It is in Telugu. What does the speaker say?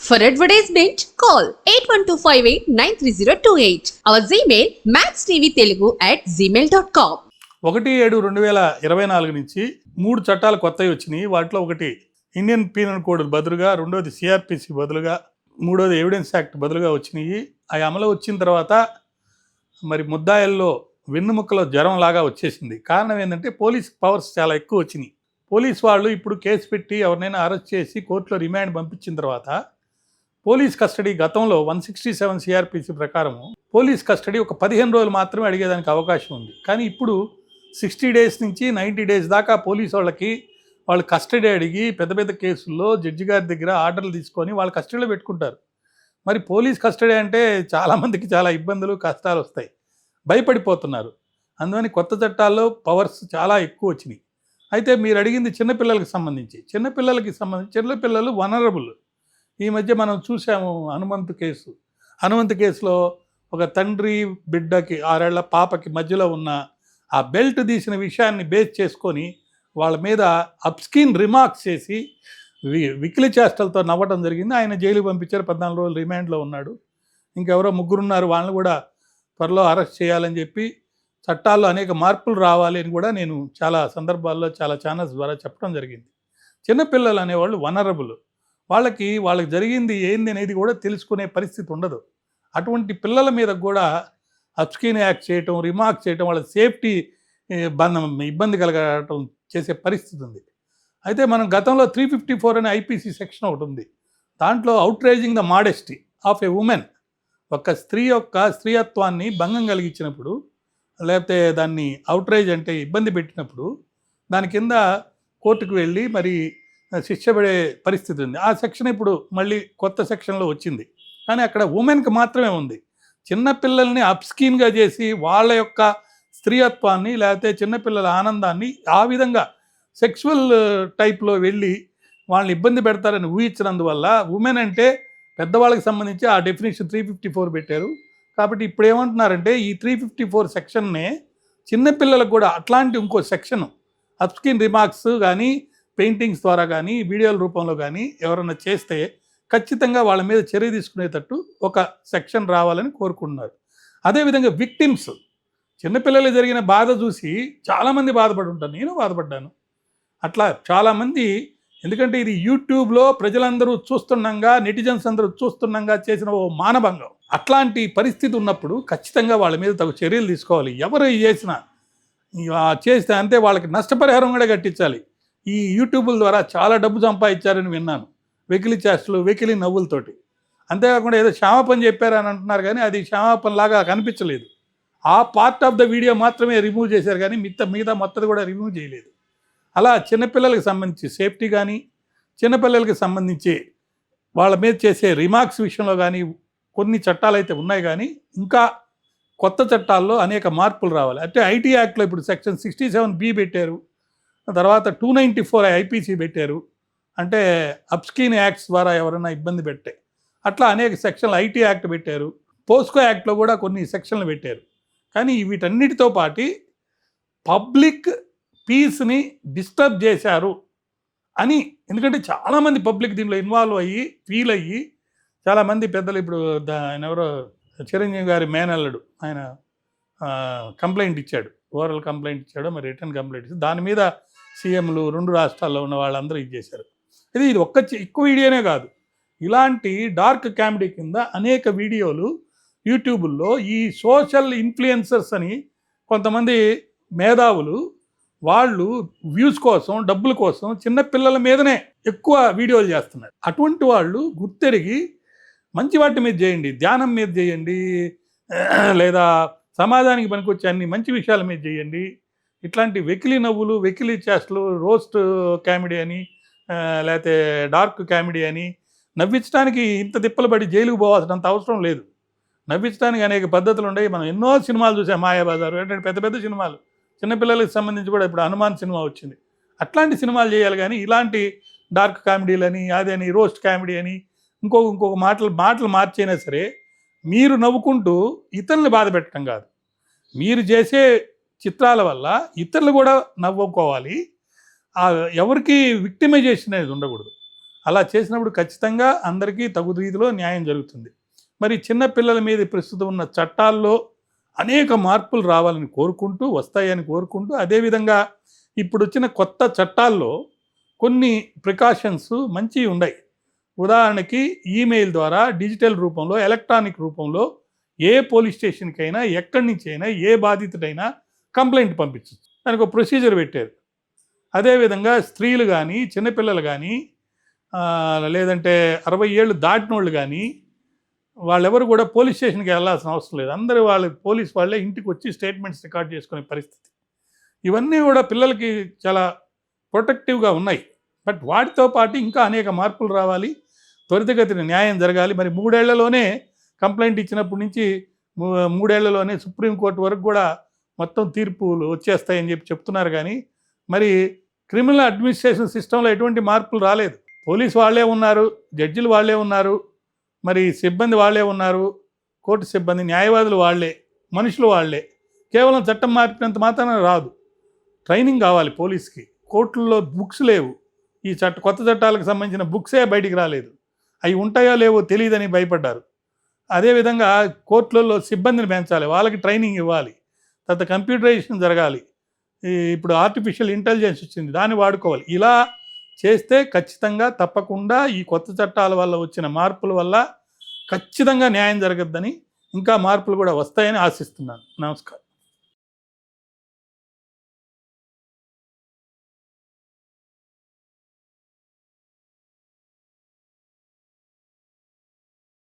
For advertisement, call 8125893028. Our Gmail maxtvtelugu@gmail.com. 1/7/2024 నుంచి 3 చట్టాలు కొత్తవి వచ్చినాయి. వాటిలో ఒకటి ఇండియన్ పీనల్ కోడ్ బదులుగా, రెండోది సిఆర్పిసి బదులుగా, మూడోది ఎవిడెన్స్ యాక్ట్ బదులుగా వచ్చినాయి. అవి అమలు వచ్చిన తర్వాత మరి ముద్దాయిల్లో వెన్నుముక్కలో జ్వరం లాగా వచ్చేసింది. కారణం ఏంటంటే పోలీస్ పవర్స్ చాలా ఎక్కువ వచ్చినాయి. పోలీస్ వాళ్ళు ఇప్పుడు కేసు పెట్టి ఎవరినైనా అరెస్ట్ చేసి కోర్టులో రిమాండ్ పంపించిన తర్వాత పోలీస్ కస్టడీ గతంలో 167 సిఆర్పిసి ప్రకారం పోలీస్ కస్టడీ ఒక 15 రోజులు మాత్రమే అడిగేదానికి అవకాశం ఉంది. కానీ ఇప్పుడు 60 డేస్ నుంచి 90 డేస్ దాకా పోలీస్ వాళ్ళు కస్టడీ అడిగి పెద్ద పెద్ద కేసుల్లో జడ్జి గారి దగ్గర ఆర్డర్లు తీసుకొని వాళ్ళు కస్టడీలో పెట్టుకుంటారు. మరి పోలీస్ కస్టడీ అంటే చాలామందికి చాలా ఇబ్బందులు కష్టాలు వస్తాయి, భయపడిపోతున్నారు. అందువని కొత్త చట్టాల్లో పవర్స్ చాలా ఎక్కువ వచ్చినాయి. అయితే మీరు అడిగింది చిన్నపిల్లలకి సంబంధించి చిన్నపిల్లలు వనరబుల్. ఈ మధ్య మనం చూసాము హనుమంత్ కేసులో ఒక తండ్రి బిడ్డకి 6 ఏళ్ల పాపకి మధ్యలో ఉన్న ఆ బెల్ట్ తీసిన విషయాన్ని బేస్ చేసుకొని వాళ్ళ మీద అబ్స్కిన్ రిమార్క్స్ చేసి వికిలి చేష్టలతో నవ్వడం జరిగింది. ఆయన జైలుకి పంపించారు, 14 రోజులు రిమాండ్లో ఉన్నాడు. ఇంకెవరో 3 ఉన్నారు, వాళ్ళని కూడా త్వరలో అరెస్ట్ చేయాలని చెప్పి చట్టాల్లో అనేక మార్పులు రావాలి అని కూడా నేను చాలా సందర్భాల్లో చాలా ఛానల్స్ ద్వారా చెప్పడం జరిగింది. చిన్నపిల్లలు అనేవాళ్ళు వనరబుల్. వాళ్ళకి జరిగింది ఏంది అనేది కూడా తెలుసుకునే పరిస్థితి ఉండదు. అటువంటి పిల్లల మీద కూడా అబ్స్కిన్ యాక్ట్ చేయటం, రిమార్క్ చేయటం, వాళ్ళ సేఫ్టీ ఇబ్బంది కలగటం చేసే పరిస్థితి ఉంది. అయితే మనం గతంలో 354 అనే ఐపీసీ సెక్షన్ ఒకటి ఉంది. దాంట్లో outraging the modesty of a women, ఒక స్త్రీ యొక్క స్త్రీయత్వాన్ని భంగం కలిగించినప్పుడు, లేకపోతే దాన్ని అవుట్రేజ్ అంటే ఇబ్బంది పెట్టినప్పుడు దాని కింద కోర్టుకు వెళ్ళి మరి శిక్ష పడే పరిస్థితి ఉంది. ఆ సెక్షన్ ఇప్పుడు మళ్ళీ కొత్త సెక్షన్లో వచ్చింది. కానీ అక్కడ ఉమెన్కి మాత్రమే ఉంది. చిన్నపిల్లల్ని అప్స్కిన్గా చేసి వాళ్ళ యొక్క స్త్రీయత్వాన్ని లేకపోతే చిన్నపిల్లల ఆనందాన్ని ఆ విధంగా సెక్సువల్ టైప్లో వెళ్ళి వాళ్ళని ఇబ్బంది పెడతారని ఊహించినందువల్ల ఉమెన్ అంటే పెద్దవాళ్ళకి సంబంధించి ఆ డెఫినేషన్ 354 పెట్టారు. కాబట్టి ఇప్పుడు ఏమంటున్నారంటే ఈ 354 సెక్షన్నే చిన్నపిల్లలకు కూడా అట్లాంటి ఇంకో సెక్షను అప్స్కిన్ రిమార్క్స్ కానీ పెయింటింగ్స్ ద్వారా కానీ వీడియోల రూపంలో కానీ ఎవరైనా చేస్తే ఖచ్చితంగా వాళ్ళ మీద చర్య తీసుకునేటట్టు ఒక సెక్షన్ రావాలని కోరుకుంటున్నారు. అదేవిధంగా విక్టిమ్స్, చిన్నపిల్లలు జరిగిన బాధ చూసి చాలామంది బాధపడి ఉంటారు, నేను బాధపడ్డాను. అట్లా చాలామంది, ఎందుకంటే ఇది యూట్యూబ్లో ప్రజలందరూ చూస్తుండగా, నెటిజన్స్ అందరూ చూస్తుండగా చేసిన ఓ మానభంగం. అట్లాంటి పరిస్థితి ఉన్నప్పుడు ఖచ్చితంగా వాళ్ళ మీద తగు చర్యలు తీసుకోవాలి. ఎవరు చేసినా చేస్తే అంతే వాళ్ళకి నష్టపరిహారం కూడా కట్టించాలి. ఈ యూట్యూబ్ల ద్వారా చాలా డబ్బు సంపాదించారని విన్నాను, వెకిలి చేష్టలు, వెకిలి నవ్వులతోటి. అంతేకాకుండా ఏదో క్షమాపణ చెప్పారని అంటున్నారు, కానీ అది క్షమాపణలాగా కనిపించలేదు. ఆ పార్ట్ ఆఫ్ ద వీడియో మాత్రమే రిమూవ్ చేశారు, కానీ మిగతా మొత్తం కూడా రిమూవ్ చేయలేదు. అలా చిన్నపిల్లలకి సంబంధించి సేఫ్టీ కానీ, చిన్నపిల్లలకి సంబంధించి వాళ్ళ మీద చేసే రిమార్క్స్ విషయంలో కానీ కొన్ని చట్టాలు అయితే ఉన్నాయి. కానీ ఇంకా కొత్త చట్టాల్లో అనేక మార్పులు రావాలి. అంటే ఐటీ యాక్ట్లో ఇప్పుడు సెక్షన్ 67B పెట్టారు, తర్వాత 294 ఐపీసీ పెట్టారు. అంటే అబ్స్కిన్ యాక్ట్స్ ద్వారా ఎవరైనా ఇబ్బంది పెట్టే అట్లా అనేక సెక్షన్లు ఐటీ యాక్ట్ పెట్టారు. పోస్కో యాక్ట్లో కూడా కొన్ని సెక్షన్లు పెట్టారు. కానీ వీటన్నిటితో పాటు పబ్లిక్ పీస్ని డిస్టర్బ్ చేశారు అని, ఎందుకంటే చాలామంది పబ్లిక్ దీనిలో ఇన్వాల్వ్ అయ్యి ఫీల్ అయ్యి చాలామంది పెద్దలు, ఇప్పుడు ఆయన ఎవరో చిరంజీవి గారి మేనల్లుడు, ఆయన కంప్లైంట్ ఇచ్చాడు, ఓరల్ కంప్లైంట్ ఇచ్చాడు, మరి రిటర్న్ కంప్లైంట్ ఇచ్చాడు. దాని మీద సీఎంలు 2 రాష్ట్రాల్లో ఉన్న వాళ్ళందరూ ఇచ్చేశారు. ఇది ఒక్క ఎక్కువ వీడియోనే కాదు, ఇలాంటి డార్క్ కామెడీ కింద అనేక వీడియోలు యూట్యూబుల్లో ఈ సోషల్ ఇన్ఫ్లుయెన్సర్స్ అని కొంతమంది మేధావులు వాళ్ళు వ్యూస్ కోసం, డబ్బుల కోసం చిన్నపిల్లల మీదనే ఎక్కువ వీడియోలు చేస్తున్నారు. అటువంటి వాళ్ళు గుర్తెరిగి మంచి వాటి మీద చేయండి, ధ్యానం మీద చేయండి, లేదా సమాజానికి పనికొచ్చే అన్ని మంచి విషయాల మీద చేయండి. ఇట్లాంటి వెకిలి నవ్వులు, వెకిలి చేష్టలు, రోస్ట్ కామెడీ అని లేకపోతే డార్క్ కామెడీ అని నవ్వించడానికి ఇంత తిప్పలు పడి జైలుకు పోవాల్సినంత అవసరం లేదు. నవ్వించడానికి అనేక పద్ధతులు ఉన్నాయి. మనం ఎన్నో సినిమాలు చూసాం, మాయాబజారు, ఏంటంటే పెద్ద పెద్ద సినిమాలు, చిన్నపిల్లలకి సంబంధించి కూడా ఇప్పుడు హనుమాన్ సినిమా వచ్చింది. అట్లాంటి సినిమాలు చేయాలి. కానీ ఇలాంటి డార్క్ కామెడీలని, అదని, రోస్ట్ కామెడీ అని ఇంకొక మాటలు మార్చైనా సరే మీరు నవ్వుకుంటూ ఇతరులను బాధ పెట్టడం కాదు. మీరు చేసే చిత్రాల వల్ల ఇతరులు కూడా నవ్వుకోవాలి. ఎవరికి విక్టిమైజేషన్ అనేది ఉండకూడదు. అలా చేసినప్పుడు ఖచ్చితంగా అందరికీ తగు రీతిలో న్యాయం జరుగుతుంది. మరి చిన్న పిల్లల మీద ప్రస్తుతం ఉన్న చట్టాల్లో అనేక మార్పులు రావాలని కోరుకుంటూ, వస్తాయని కోరుకుంటూ, అదేవిధంగా ఇప్పుడు వచ్చిన కొత్త చట్టాల్లో కొన్ని ప్రికాషన్స్ మంచివి ఉన్నాయి. ఉదాహరణకి ఈమెయిల్ ద్వారా డిజిటల్ రూపంలో, ఎలక్ట్రానిక్ రూపంలో ఏ పోలీస్ స్టేషన్కైనా ఎక్కడి నుంచి అయినా ఏ బాధితుడైనా కంప్లైంట్ పంపించవచ్చు. దానికి ఒక ప్రొసీజర్ పెట్టారు. అదేవిధంగా స్త్రీలు కానీ, చిన్నపిల్లలు కానీ, లేదంటే 60 ఏళ్ళు దాటినోళ్ళు కానీ వాళ్ళెవరు కూడా పోలీస్ స్టేషన్కి వెళ్ళాల్సిన అవసరం లేదు. అందరూ పోలీస్ వాళ్ళే ఇంటికి వచ్చి స్టేట్మెంట్స్ రికార్డ్ చేసుకునే పరిస్థితి. ఇవన్నీ కూడా పిల్లలకి చాలా ప్రొటెక్టివ్గా ఉన్నాయి. బట్ వాటితో పాటు ఇంకా అనేక మార్పులు రావాలి, త్వరితగతిన న్యాయం జరగాలి. మరి 3 ఏళ్లలోనే కంప్లైంట్ ఇచ్చినప్పటి నుంచి 3 ఏళ్లలోనే సుప్రీంకోర్టు వరకు కూడా మొత్తం తీర్పులు వచ్చేస్తాయని చెప్తున్నారు. కానీ మరి క్రిమినల్ అడ్మినిస్ట్రేషన్ సిస్టంలో ఎటువంటి మార్పులు రాలేదు. పోలీసు వాళ్ళే ఉన్నారు, జడ్జిలు వాళ్ళే ఉన్నారు, మరి సిబ్బంది వాళ్ళే ఉన్నారు, కోర్టు సిబ్బంది, న్యాయవాదులు వాళ్ళే, మనుషులు వాళ్ళే. కేవలం చట్టం మార్పినంత మాత్రాన రాదు, ట్రైనింగ్ కావాలి పోలీస్కి. కోర్టుల్లో బుక్స్ లేవు, ఈ కొత్త చట్టాలకు సంబంధించిన బుక్సే బయటికి రాలేదు. అవి ఉంటాయో లేవో తెలియదని భయపడ్డారు. అదేవిధంగా కోర్టులలో సిబ్బందిని పెంచాలి, వాళ్ళకి ట్రైనింగ్ ఇవ్వాలి, తర్వాత కంప్యూటరైజేషన్ జరగాలి. ఇప్పుడు ఆర్టిఫిషియల్ ఇంటెలిజెన్స్ వచ్చింది, దాన్ని వాడుకోవాలి. ఇలా చేస్తే ఖచ్చితంగా తప్పకుండా ఈ కొత్త చట్టాల వల్ల వచ్చిన మార్పుల వల్ల ఖచ్చితంగా న్యాయం జరగద్దని, ఇంకా మార్పులు కూడా వస్తాయని ఆశిస్తున్నాను. నమస్కారం.